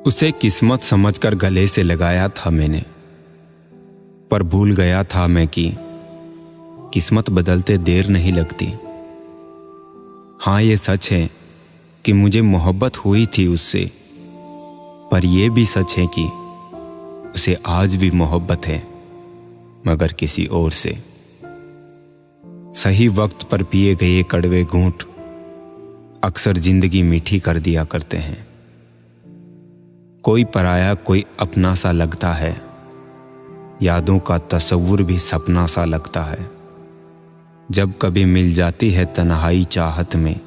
उसे किस्मत समझकर गले से लगाया था मैंने, पर भूल गया था मैं कि किस्मत बदलते देर नहीं लगती। हाँ, ये सच है कि मुझे मोहब्बत हुई थी उससे, पर यह भी सच है कि उसे आज भी मोहब्बत है, मगर किसी और से। सही वक्त पर पिए गए कड़वे घूंट अक्सर जिंदगी मीठी कर दिया करते हैं। कोई पराया कोई अपना सा लगता है, यादों का तस्वुर भी सपना सा लगता है। जब कभी मिल जाती है तन्हाई चाहत में,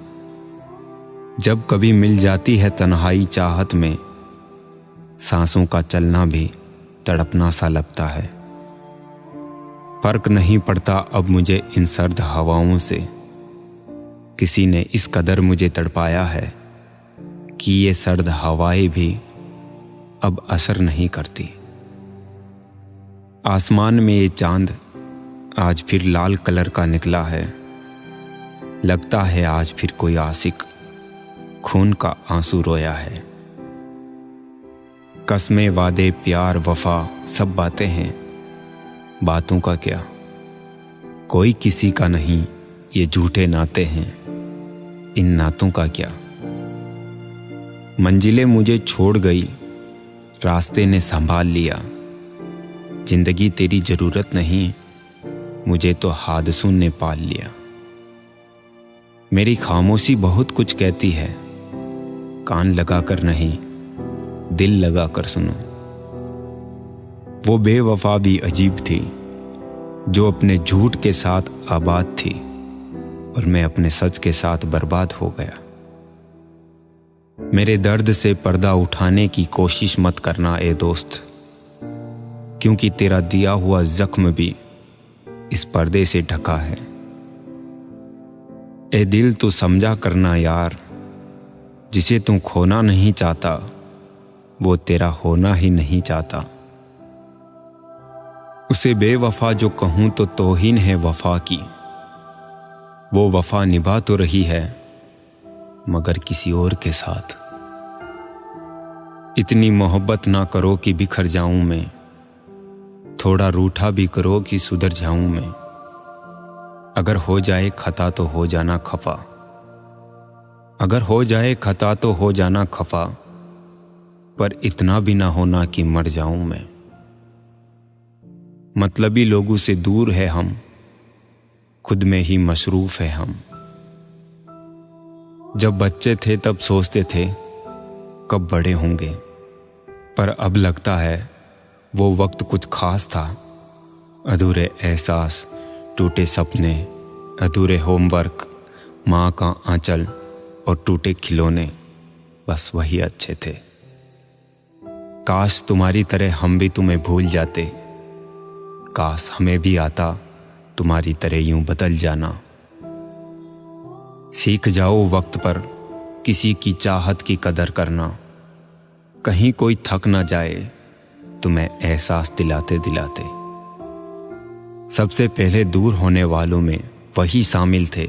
जब कभी मिल जाती है तन्हाई चाहत में, सांसों का चलना भी तड़पना सा लगता है। फर्क नहीं पड़ता अब मुझे इन सर्द हवाओं से, किसी ने इस कदर मुझे तड़पाया है कि ये सर्द हवाएं भी अब असर नहीं करती। आसमान में ये चांद आज फिर लाल कलर का निकला है, लगता है आज फिर कोई आशिक खून का आंसू रोया है। कसमें वादे प्यार वफा सब बातें हैं, बातों का क्या, कोई किसी का नहीं, ये झूठे नाते हैं, इन नातों का क्या। मंजिलें मुझे छोड़ गई, रास्ते ने संभाल लिया। जिंदगी तेरी जरूरत नहीं, मुझे तो हादसों ने पाल लिया। मेरी खामोशी बहुत कुछ कहती है, कान लगाकर नहीं दिल लगाकर सुनो। वो बेवफा भी अजीब थी, जो अपने झूठ के साथ आबाद थी, और मैं अपने सच के साथ बर्बाद हो गया। मेरे दर्द से पर्दा उठाने की कोशिश मत करना ए दोस्त, क्योंकि तेरा दिया हुआ जख्म भी इस पर्दे से ढका है। ए दिल तू समझा करना यार, जिसे तू खोना नहीं चाहता वो तेरा होना ही नहीं चाहता। उसे बेवफा जो कहूं तो तौहीन है वफा की, वो वफा निभा तो रही है मगर किसी और के साथ। इतनी मोहब्बत ना करो कि बिखर जाऊं मैं, थोड़ा रूठा भी करो कि सुधर जाऊं मैं। अगर हो जाए खता तो हो जाना खफा, अगर हो जाए खता तो हो जाना खफा, पर इतना भी ना होना कि मर जाऊं मैं। मतलबी लोगों से दूर है हम, खुद में ही मशरूफ है हम। जब बच्चे थे तब सोचते थे कब बड़े होंगे, पर अब लगता है वो वक्त कुछ खास था। अधूरे एहसास, टूटे सपने, अधूरे होमवर्क, माँ का आंचल और टूटे खिलौने, बस वही अच्छे थे। काश तुम्हारी तरह हम भी तुम्हें भूल जाते, काश हमें भी आता तुम्हारी तरह यूं बदल जाना। सीख जाओ वक्त पर किसी की चाहत की कदर करना, कहीं कोई थक ना जाए तुम्हें एहसास दिलाते दिलाते। सबसे पहले दूर होने वालों में वही शामिल थे,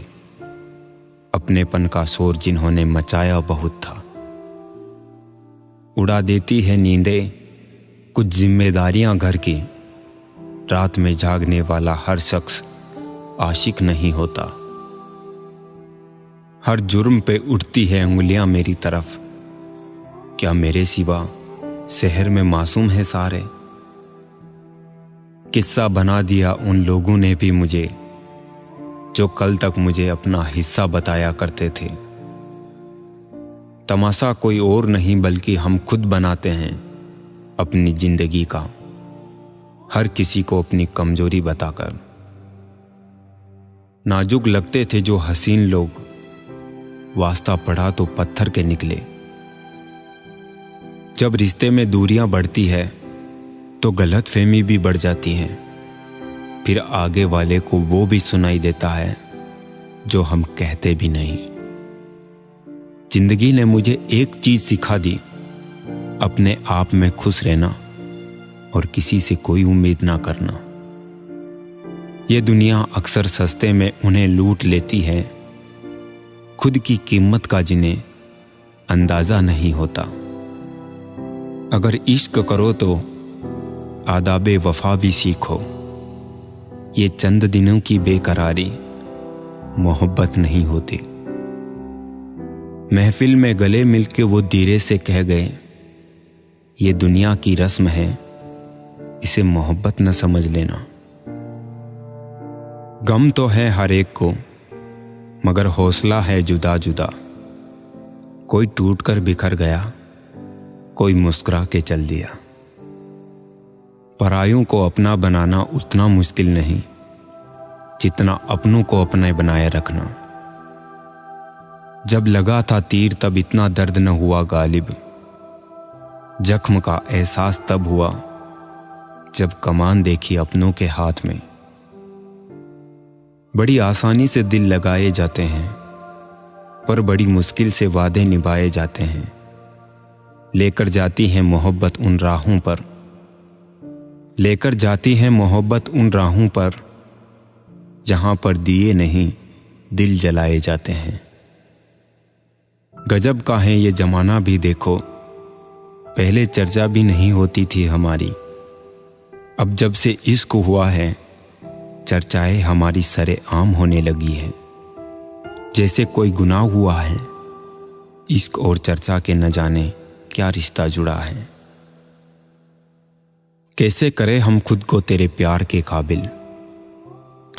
अपनेपन का शोर जिन्होंने मचाया बहुत था। उड़ा देती है नींदें कुछ जिम्मेदारियां घर की, रात में जागने वाला हर शख्स आशिक नहीं होता। हर जुर्म पे उठती है उंगलियां मेरी तरफ, क्या मेरे सिवा शहर में मासूम है सारे। किस्सा बना दिया उन लोगों ने भी मुझे, जो कल तक मुझे अपना हिस्सा बताया करते थे। तमाशा कोई और नहीं बल्कि हम खुद बनाते हैं अपनी जिंदगी का, हर किसी को अपनी कमजोरी बताकर। नाजुक लगते थे जो हसीन लोग, वास्ता पड़ा तो पत्थर के निकले। जब रिश्ते में दूरियां बढ़ती है तो गलतफहमी भी बढ़ जाती है, फिर आगे वाले को वो भी सुनाई देता है जो हम कहते भी नहीं। जिंदगी ने मुझे एक चीज सिखा दी, अपने आप में खुश रहना और किसी से कोई उम्मीद ना करना। ये दुनिया अक्सर सस्ते में उन्हें लूट लेती है, खुद की कीमत का जिन्हें अंदाजा नहीं होता। अगर इश्क करो तो आदाबे वफा भी सीखो। ये चंद दिनों की बेकरारी मोहब्बत नहीं होती। महफिल में गले मिलके वो धीरे से कह गए, ये दुनिया की रस्म है, इसे मोहब्बत न समझ लेना। गम तो है हर एक को, मगर हौसला है जुदा जुदा। कोई टूट कर बिखर गया, कोई मुस्कुरा के चल दिया। परायों को अपना बनाना उतना मुश्किल नहीं जितना अपनों को अपने बनाए रखना। जब लगा था तीर तब इतना दर्द न हुआ गालिब। जख्म का एहसास तब हुआ जब कमान देखी अपनों के हाथ में। बड़ी आसानी से दिल लगाए जाते हैं, पर बड़ी मुश्किल से वादे निभाए जाते हैं। लेकर जाती है मोहब्बत उन राहों पर, लेकर जाती है मोहब्बत उन राहों पर, जहां पर दिए नहीं दिल जलाए जाते हैं। गजब का है ये जमाना भी देखो, पहले चर्चा भी नहीं होती थी हमारी। अब जब से इश्क हुआ है, चर्चाएं हमारी सरे आम होने लगी है। जैसे कोई गुनाह हुआ है, इश्क और चर्चा के न जाने क्या रिश्ता जुड़ा है। कैसे करें हम खुद को तेरे प्यार के काबिल।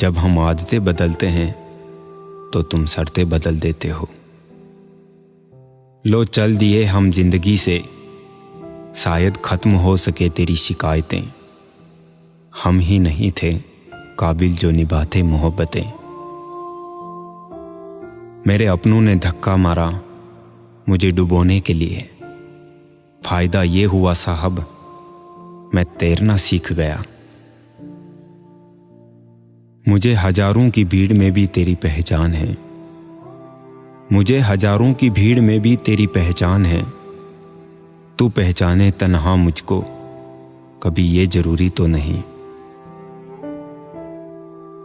जब हम आदतें बदलते हैं तो तुम शर्तें बदल देते हो। लो चल दिए हम जिंदगी से, शायद खत्म हो सके तेरी शिकायतें। हम ही नहीं थे काबिल जो निभाते मोहब्बतें। मेरे अपनों ने धक्का मारा मुझे डुबोने के लिए। फायदा ये हुआ साहब, मैं तैरना सीख गया। मुझे हजारों की भीड़ में भी तेरी पहचान है। मुझे हजारों की भीड़ में भी तेरी पहचान है। तू पहचाने तन्हा मुझको, कभी ये जरूरी तो नहीं।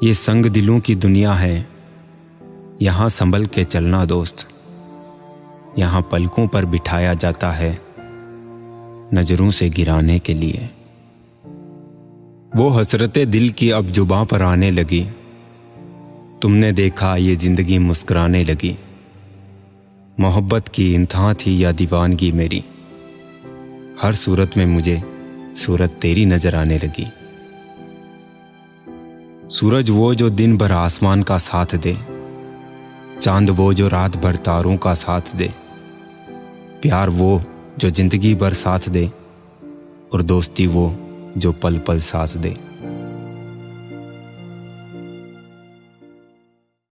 ये संग दिलों की दुनिया है, यहां संभल के चलना दोस्त। यहां पलकों पर बिठाया जाता है नजरों से गिराने के लिए। वो हसरतें दिल की अब जुबां पर आने लगी। तुमने देखा ये जिंदगी मुस्कुराने लगी। मोहब्बत की इंतहा थी या दीवानगी मेरी, हर सूरत में मुझे सूरत तेरी नजर आने लगी। सूरज वो जो दिन भर आसमान का साथ दे, चांद वो जो रात भर तारों का साथ दे। प्यार वो जो जिंदगी भर साथ दे, और दोस्ती वो जो पल पल साथ दे।